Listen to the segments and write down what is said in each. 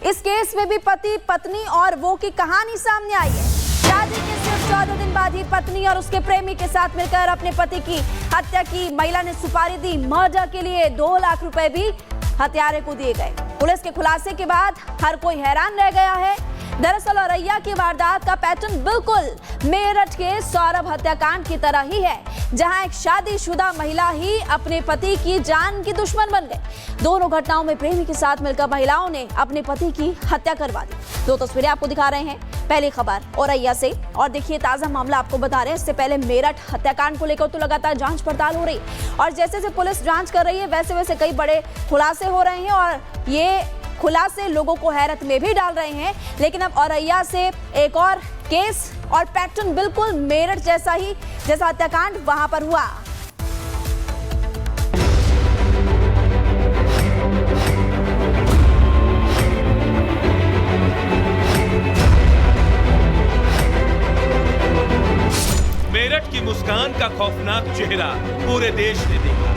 इस केस में भी पति पत्नी और वो की कहानी सामने आई है। शादी के सिर्फ 14 दिन बाद ही पत्नी और उसके प्रेमी के साथ मिलकर अपने पति की हत्या की। महिला ने सुपारी दी। मर्डर के लिए 2 लाख रुपए भी हत्यारे को दिए गए। पुलिस के खुलासे के बाद हर कोई हैरान रह गया है। दरअसल औरैया की वारदात का पैटर्न बिल्कुल मेरठ के सौरभ हत्याकांड की तरह ही है, जहां एक शादीशुदा महिला ही अपने पति की जान की दुश्मन बन गई। दोनों घटनाओं में प्रेमी के साथ मिलकर महिलाओं ने अपने पति की हत्या करवा दी। 2 तस्वीरें आपको दिखा रहे हैं। पहली खबर औरैया से, और देखिए ताजा मामला आपको बता रहे हैं। इससे पहले मेरठ हत्याकांड को लेकर तो लगातार जांच पड़ताल हो रही है, और जैसे जैसे पुलिस जांच कर रही है वैसे वैसे कई बड़े खुलासे हो रहे हैं, और ये खुलासे लोगों को हैरत में भी डाल रहे हैं। लेकिन अब औरैया से एक और केस, और पैटर्न बिल्कुल मेरठ जैसा ही, जैसा हत्याकांड वहां पर हुआ। मेरठ की मुस्कान का खौफनाक चेहरा पूरे देश ने देखा,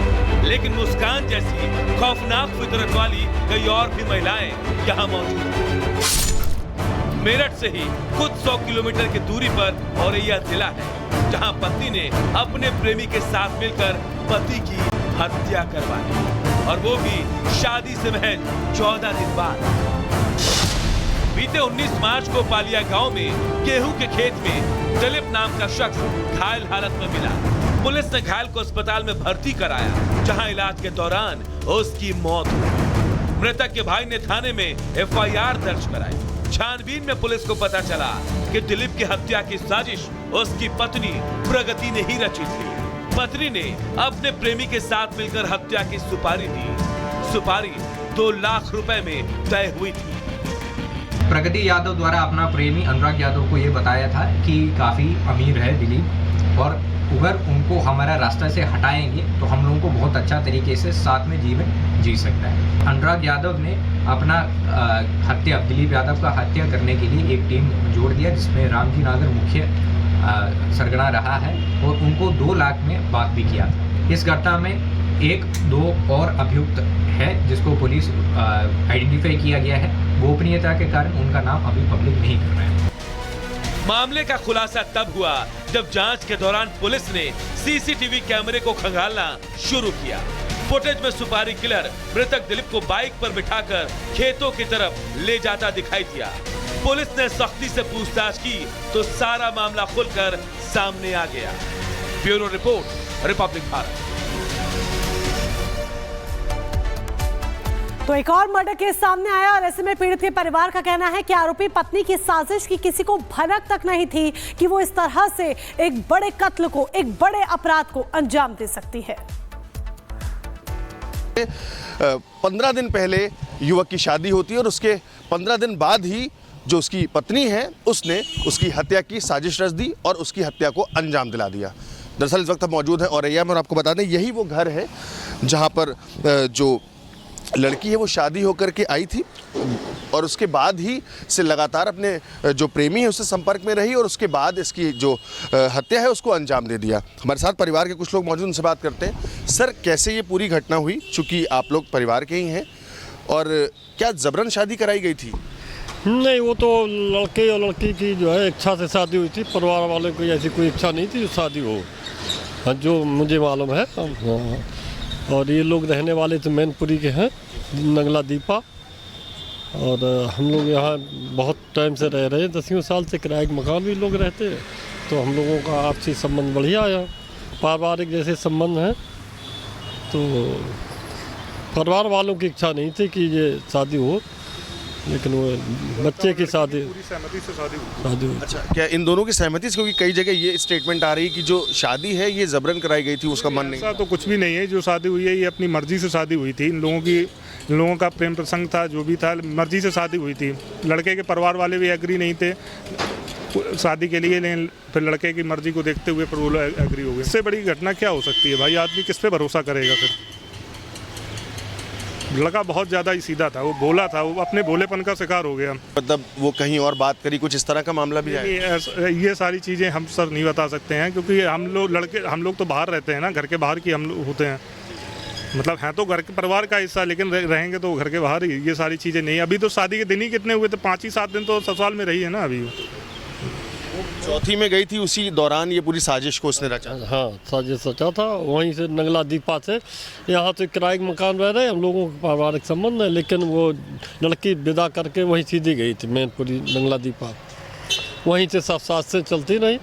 लेकिन मुस्कान जैसी खौफनाक फितरत वाली कई और भी महिलाएं यहाँ मौजूद हैं। मेरठ से ही खुद 100 किलोमीटर की दूरी पर औरैया जिला है, जहाँ पत्नी ने अपने प्रेमी के साथ मिलकर पति की हत्या करवाई, और वो भी शादी से महज 14 दिन बाद। बीते 19 मार्च को पालिया गांव में गेहूं के खेत में दिलीप नाम का शख्स घायल हालत में मिला। पुलिस ने घायल को अस्पताल में भर्ती कराया, जहां इलाज के दौरान उसकी मौत हुई। मृतक के भाई ने थाने में FIR दर्ज कराई। छानबीन में पुलिस को पता चला कि दिलीप की हत्या की साजिश उसकी पत्नी प्रगति ने ही रची थी। पत्नी ने अपने प्रेमी के साथ मिलकर हत्या की सुपारी दी। सुपारी 2 लाख रुपए में तय हुई थी। प्रगति यादव द्वारा अपना प्रेमी अनुराग यादव को ये बताया था कि काफ़ी अमीर है दिलीप, और अगर उनको हमारा रास्ते से हटाएंगे तो हम लोगों को बहुत अच्छा तरीके से साथ में जीवन जी सकता है। अनुराग यादव ने अपना दिलीप यादव का हत्या करने के लिए एक टीम जोड़ दिया, जिसमें रामजी नागर मुख्य सरगना रहा है, और उनको 2 लाख में बात भी किया था। इस घटना में 1-2 और अभियुक्त है, जिसको पुलिस आइडेंटिफाई किया गया है। गोपनीयता के कारण उनका नाम अभी पब्लिक नहीं कर रहा है। मामले का खुलासा तब हुआ जब जांच के दौरान पुलिस ने CCTV कैमरे को खंगालना शुरू किया। फुटेज में सुपारी किलर मृतक दिलीप को बाइक पर बिठाकर खेतों की तरफ ले जाता दिखाई दिया। पुलिस ने सख्ती से पूछताछ की तो सारा मामला खुलकर सामने आ गया। Bureau report, Republic Bharat. तो एक और मर्डर केस सामने आया, और ऐसे में पीड़ित के परिवार का कहना है कि आरोपी पत्नी की साजिश की किसी को भनक तक नहीं थी कि वो इस तरह से एक बड़े कत्ल को, एक बड़े अपराध को अंजाम दे सकती है। 15 दिन पहले युवक की शादी होती है, और उसके 15 दिन बाद ही जो उसकी पत्नी है उसने उसकी हत्या की साजिश रच दी और उसकी हत्या को अंजाम दिला दिया। दरअसल इस वक्त हम मौजूद हैं औरैया में, और आपको बता दें यही वो घर है जहाँ पर जो लड़की है वो शादी होकर के आई थी, और उसके बाद ही से लगातार अपने जो प्रेमी है उससे संपर्क में रही, और उसके बाद इसकी जो हत्या है उसको अंजाम दे दिया। हमारे साथ परिवार के कुछ लोग मौजूद, उनसे बात करते हैं। सर, कैसे ये पूरी घटना हुई, चूँकि आप लोग परिवार के ही हैं, और क्या जबरन शादी कराई गई थी? नहीं, वो तो लड़के और लड़की की जो है इच्छा से शादी हुई थी। परिवार वालों की ऐसी कोई इच्छा नहीं थी जो शादी हो, जो मुझे मालूम है। और ये लोग रहने वाले तो मैनपुरी के हैं, नगला दीपा, और हम लोग यहाँ बहुत टाइम से रह रहे हैं, 10 साल से किराए के मकान भी लोग रहते हैं। तो हम लोगों का आपसी संबंध बढ़िया है, पारिवारिक जैसे संबंध हैं। तो परिवार वालों की इच्छा नहीं थी कि ये शादी हो, लेकिन वो बच्चे की शादी पूरी सहमति से शादी हुई। अच्छा, क्या इन दोनों की सहमति से? क्योंकि कई जगह ये स्टेटमेंट आ रही है कि जो शादी है ये जबरन कराई गई थी, उसका मन नहीं। ऐसा तो कुछ भी नहीं है। जो शादी हुई है ये अपनी मर्जी से शादी हुई थी। इन लोगों का प्रेम प्रसंग था, जो भी था मर्जी से शादी हुई थी। लड़के के परिवार वाले भी एग्री नहीं थे शादी के लिए, लेकिन फिर लड़के की मर्जी को देखते हुए फिर वो लोग एग्री हो गए। इससे बड़ी घटना क्या हो सकती है भाई? आदमी किस पे भरोसा करेगा? फिर लड़का बहुत ज़्यादा ही सीधा था, वो भोला था, वो अपने भोलेपन का शिकार हो गया। मतलब वो कहीं और बात करी, कुछ इस तरह का मामला भी है? ये सारी चीज़ें हम सर नहीं बता सकते हैं, क्योंकि हम लोग तो बाहर रहते हैं ना, घर के बाहर की हम लोग होते हैं। मतलब है तो घर के परिवार का हिस्सा, लेकिन रहेंगे तो घर के बाहर ही। ये सारी चीज़ें नहीं। अभी तो शादी के दिन ही कितने हुए थे, 5 ही 7 दिन तो ससुराल में रही है ना अभी। चौथी में गई थी, उसी दौरान ये पूरी साजिश को उसने रचा। हाँ, साजिश रचा था। वहीं से नंगला दीपा से यहाँ से किराए के मकान रह रहे, हम लोगों का पारिवारिक संबंध है, लेकिन वो लड़की विदा करके वहीं सीधी गई थी मैनपुरी नंगला दीपा। वहीं से सब साथ से चलती रही,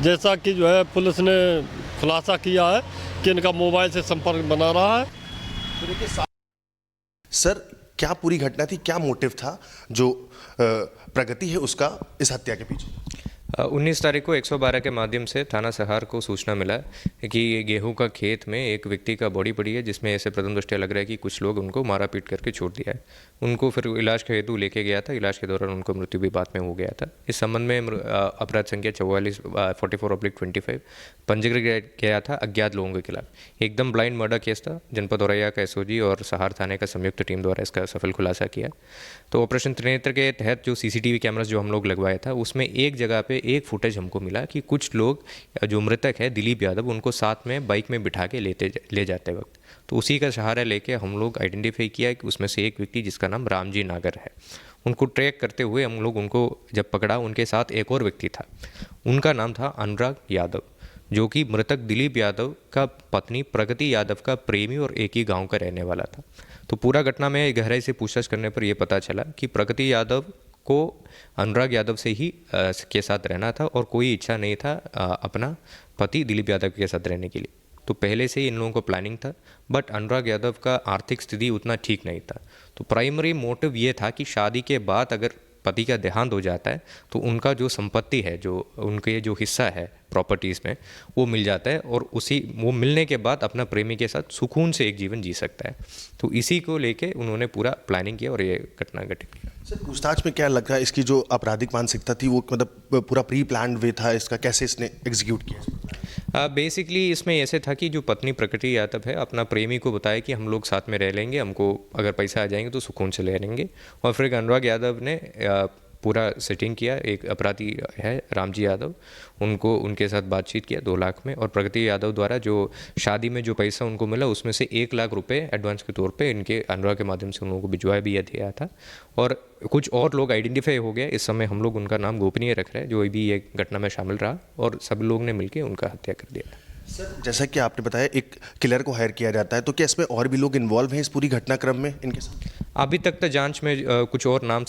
जैसा कि जो है पुलिस ने खुलासा किया है कि इनका मोबाइल से संपर्क बना रहा है। सर, क्या पूरी घटना थी, क्या मोटिव था जो प्रगति है उसका इस हत्या के पीछे? 19 तारीख को 112 के माध्यम से थाना सहार को सूचना मिला कि गेहूं का खेत में एक व्यक्ति का बॉडी पड़ी है, जिसमें ऐसे प्रथम दृष्टया लग रहा है कि कुछ लोग उनको मारा पीट करके छोड़ दिया है। उनको फिर इलाज के हेतु लेके गया था। इलाज के दौरान उनको मृत्यु भी बाद में हो गया था। इस संबंध में अपराध संख्या 44/25 पंजीकृत गया था अज्ञात लोगों के खिलाफ। एकदम ब्लाइंड मर्डर केस था। जनपद औरैया का एसओजी और सहार थाने का संयुक्त टीम द्वारा इसका सफल खुलासा किया। तो ऑपरेशन त्रिनेत्र के तहत जो सीसीटीवी कैमरास जो हम लोग लगवाया था, उसमें एक जगह पे एक फुटेज हमको मिला कि कुछ लोग जो मृतक है दिलीप यादव, उनको साथ में बाइक में बिठा के ले जाते वक्त, तो उसी का सहारा लेके हम लोग आइडेंटिफाई किया कि उसमें से एक व्यक्ति जिसका नाम रामजी नागर है, उनको ट्रैक करते हुए हम लोग उनको जब पकड़ा, उनके साथ एक और व्यक्ति था, उनका नाम था अनुराग यादव, जो कि मृतक दिलीप यादव का पत्नी प्रगति यादव का प्रेमी और एक ही गांव का रहने वाला था। तो पूरा घटना में गहराई से पूछताछ करने पर यह पता चला कि प्रगति यादव को अनुराग यादव से ही के साथ रहना था और कोई इच्छा नहीं था अपना पति दिलीप यादव के साथ रहने के लिए। तो पहले से ही इन लोगों को प्लानिंग था, बट अनुराग यादव का आर्थिक स्थिति उतना ठीक नहीं था। तो प्राइमरी मोटिव ये था कि शादी के बाद अगर पति का देहांत हो जाता है तो उनका जो संपत्ति है, जो उनके जो हिस्सा है प्रॉपर्टीज़ में, वो मिल जाता है और वो मिलने के बाद अपना प्रेमी के साथ सुकून से एक जीवन जी सकता है। तो इसी को लेके उन्होंने पूरा प्लानिंग किया और ये घटना घटित किया। सर, पूछताछ में क्या लग रहा है, इसकी जो आपराधिक मानसिकता थी वो मतलब पूरा प्री प्लान्ड वे था इसका, कैसे इसने एग्जीक्यूट किया? बेसिकली इसमें ऐसे था कि जो पत्नी प्रगति यादव है अपना प्रेमी को बताया कि हम लोग साथ में रह लेंगे, हमको अगर पैसा आ जाएंगे तो सुकून से ले लेंगे। और फिर अनुराग यादव ने पूरा सेटिंग किया। एक अपराधी है रामजी यादव, उनको उनके साथ बातचीत किया 2 लाख में, और प्रगति यादव द्वारा जो शादी में जो पैसा उनको मिला उसमें से 1 लाख रुपए एडवांस के तौर पे इनके अनुराग के माध्यम से उन लोगों को भिजवाया भी दिया था। और कुछ और लोग आइडेंटिफाई हो गए। इस समय हम लोग उनका नाम गोपनीय रख रहे हैं, जो भी ये घटना में शामिल रहा, और सब लोग ने मिलकर उनका हत्या कर दिया। सर, जैसा कि आपने बताया एक किलर को हायर किया जाता है, तो क्या इसमें और भी लोग इन्वॉल्व हैं इस पूरी घटनाक्रम में इनके साथ? अभी तक तो जांच में कुछ और नाम